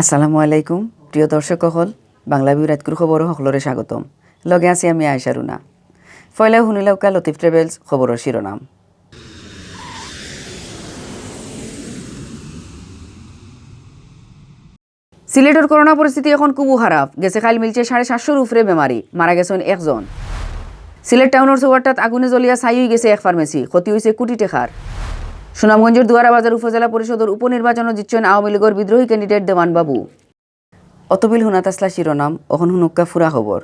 আসসালামু আলাইকুম প্রিয় দর্শক সকল বাংলা বিরাটকুর খবর সকলরে স্বাগতম লগে আছি আমি আয়েশা রুনা ফয়লা শুনিলাউকা লতিফ ট্রেভেলস খবরের শিরোনাম সিলেটের করোনা পরিস্থিতি এখন খুব খারাপ গেছে খাইল মিলছে 750 উপরে বেমারি মারা গেছেন একজন সিলেট টাউনের চৌবাট্টাত আগুনে জ্বলিয়া ছাই হয়ে গেছে এক ফার্মেসি ক্ষতি হয়েছে কোটি টাকার সুনামগঞ্জের দুয়ারাবাজার উপজেলা পরিষদের উপনির্বাচনে জিতছেন আওয়ামী লীগের বিদ্রোহী ক্যান্ডিডেট দেওয়ান বাবু অতবিল হুনাতাসলা শিরোনাম অখন হুনুক্কা ফুরা খবর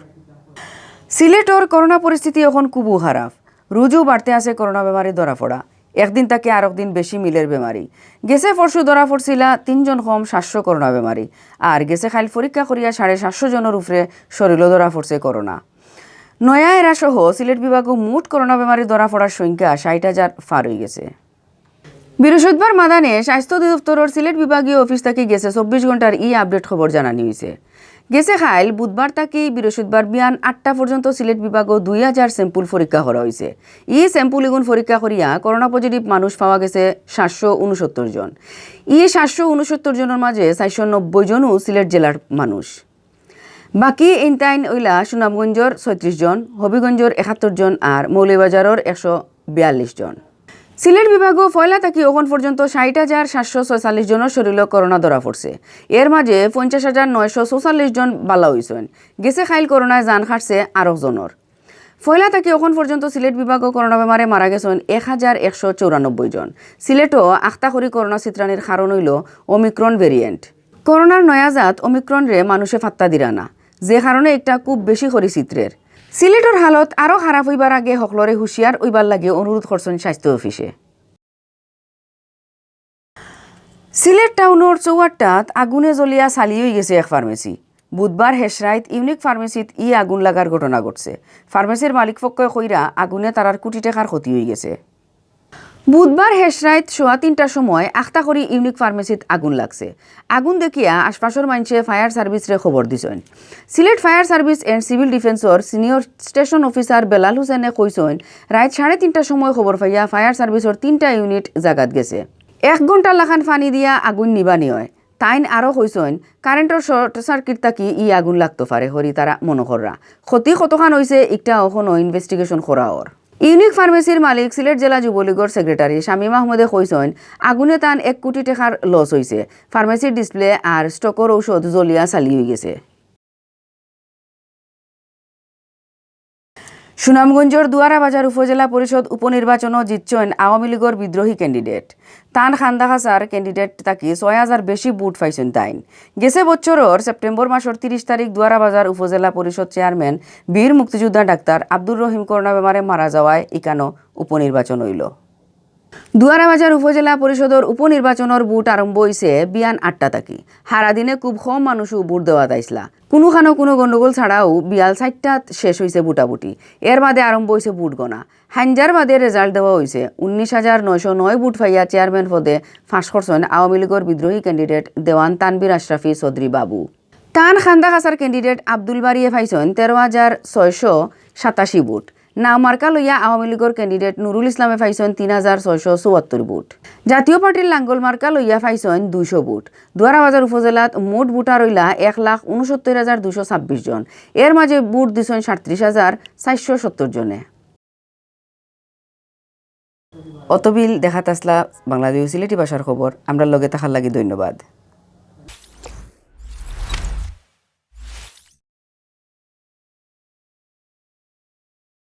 সিলেটর করোনা পরিস্থিতি এখন খুব খারাপ রুজু বাড়তে আছে করোনা বেমারি ধরা পড়া একদিন তাকে আর একদিন বেশি মিলের বেমারি গেছে পরশু ধরা পড়ছিলা 3 জন কম 700 করোনা বেমারি আর গেছে খাইল পরীক্ষা করিয়া 750 জনের উপরে শরীরও ধরা পড়ছে করোনা নয়া এরা সহ সিলেট বিভাগে মোট করোনা বেমারি ধরা পড়ার সংখ্যা 60,000 পার হয়ে গেছে বৃহস্পতিবার মাদানে স্বাস্থ্য অধিদপ্তরের সিলেট বিভাগীয় অফিস থেকে গেছে 24 ঘন্টার আপডেট খবর জানানি হয়েছে গেছে খাইল বুধবার থেকে বৃহস্পতিবার বিয়ান 8টা পর্যন্ত সিলেট বিভাগও 2000 স্যাম্পল পরীক্ষা করা হয়েছে স্যাম্পল এগুন পরীক্ষা করিয়া করোনা পজিটিভ মানুষ পাওয়া গেছে 769 জন 769 জনের মাঝে 490 জনও সিলেট জেলার মানুষ বাকি ইনটাইন ওইলা সুনামগঞ্জের 36 জন হবিগঞ্জের 71 জন আর মৌলভীবাজারের 142 জন সিলেট বিভাগও ফয়লা থাকি এখন পর্যন্ত 60,746 জনের শরীরে করোনা ধরা পড়ছে এর মাঝে 50,944 জন বালা হয়েছেন গেছে খাইল করোনায় জান খাটছে আরো জনের ফয়লা থাকি এখন পর্যন্ত সিলেট বিভাগও করোনা বেমারে মারা গেছেন 1,194 জন সিলেটও আখতাখরি করোনা চিত্রানির কারণ হইল ওমিক্রন ভেরিয়েন্ট করোনার নয়া জাত ওমিক্রন রে মানুষে ফাত্তা দিরা না যে কারণে একটা খুব বেশি করি চিত্রের সিলেটর হালত আরও খারাপ হইবার আগে সকলরে হুঁশিয়ার হইবার লাগে অনুরোধ করছেন স্বাস্থ্য অফিসে সিলেট টাউনের চৌয়াট্টাত আগুনে জ্বলিয়া চালি হয়ে গেছে এক ফার্মেসি বুধবার হেসরাইত ইউনিক ফার্মেসিত আগুন লাগার ঘটনা ঘটছে ফার্মেসির মালিক পক্ষই কইরা আগুনে তারার কোটি টাকার ক্ষতি হয়ে গেছে বুধবার হেসরাইত 3:15টার সময় আখতাখরি ইউনিক ফার্মেসিত আগুন লাগছে আগুন দেখিয়া আশপাশের মানুষে ফায়ার সার্ভিসরে খবর দিছেন Sylhet fire service and civil ডিফেন্সর সিনিয়র স্টেশন অফিসার বেলাল হুসেনে কইছেন রাত 3:30টার সময় খবর পাইয়া ফায়ার সার্ভিসের 3টা ইউনিট জাগাত গেছে 1 ঘন্টা লাখান পানি দিয়া আগুন নিবানি হয় তাইন আরও কইছেন কারেন্টের শর্ট সার্কিট থাকি আগুন লাগতে পারে হরি তারা মনোহররা ক্ষতি কতখান হয়েছে একটা এখনো ইনভেস্টিগেশন করা ওর ইউনিক ফার্মেসির মালিক সিলেট জেলা যুবলীগের সেক্রেটারি শামীম আহমদে কইছেন আগুনে তান 1 কোটি টাকার লস হয়েছে ফার্মেসির ডিসপ্লে আর স্টকর ঔষধ জ্বলিয়া চালি হয়ে গেছে সুনামগঞ্জের দুয়ারাবাজার উপজেলা পরিষদ উপনির্বাচনও জিতছেন আওয়ামী লীগের বিদ্রোহী ক্যান্ডিডেট তান খান্দাখাসার ক্যান্ডিডেট তাকি 6,000 বেশি বুট পাইছেন তাইন গেছে বছরের সেপ্টেম্বর মাসের 30 তারিখ দুয়ারাবাজার উপজেলা পরিষদ চেয়ারম্যান বীর মুক্তিযোদ্ধা ডাক্তার আব্দুর রহিম করোনা বেমারে মারা যাওয়ায় ইকানো উপনির্বাচন হইল দুয়ারাবাজার উপজেলা পরিষদের উপনির্বাচনের বুট আরম্ভ হয়েছে বিয়ান 8টা থাকি সারাদিনে খুব কম মানুষও বুট দেওয়া তাইসলা কোনোখানো কোনো গণ্ডগোল ছাড়াও বিয়াল 60টাত শেষ হয়েছে বুটাবুটি এর বাদে আরম্ভ হয়েছে বুট গণা হাঞ্জার বাদে রেজাল্ট দেওয়া হয়েছে 19,909 বুট পাইয়া চেয়ারম্যান পদে ফাঁস করছেন আওয়ামী লীগের বিদ্রোহী ক্যান্ডিডেট দেওয়ান তানবির আশরাফি চৌধুরী বাবু তান খান্দাখাসার ক্যান্ডিডেট আব্দুল বারিয়ে পাইছেন 13,687 বুট নাও মার্কা লইয়া আওয়ামী লীগের ক্যান্ডিডেট নুরুল ইসলামে পাইছেন 3,674 বুট জাতীয় পার্টির লাঙ্গল মার্কা লইয়া পাইছেন 200 বুট দুয়ারাবাজার উপজেলাত মোট ভোটার রইলা 1,69,226 জন এর মাঝে বুট দিছেন 37,470 জনে অতবিল দেখাত আসলা বাংলাদেশ সিলেটি ভাষার খবর আমরা লগে থাকার লাগি ধন্যবাদ।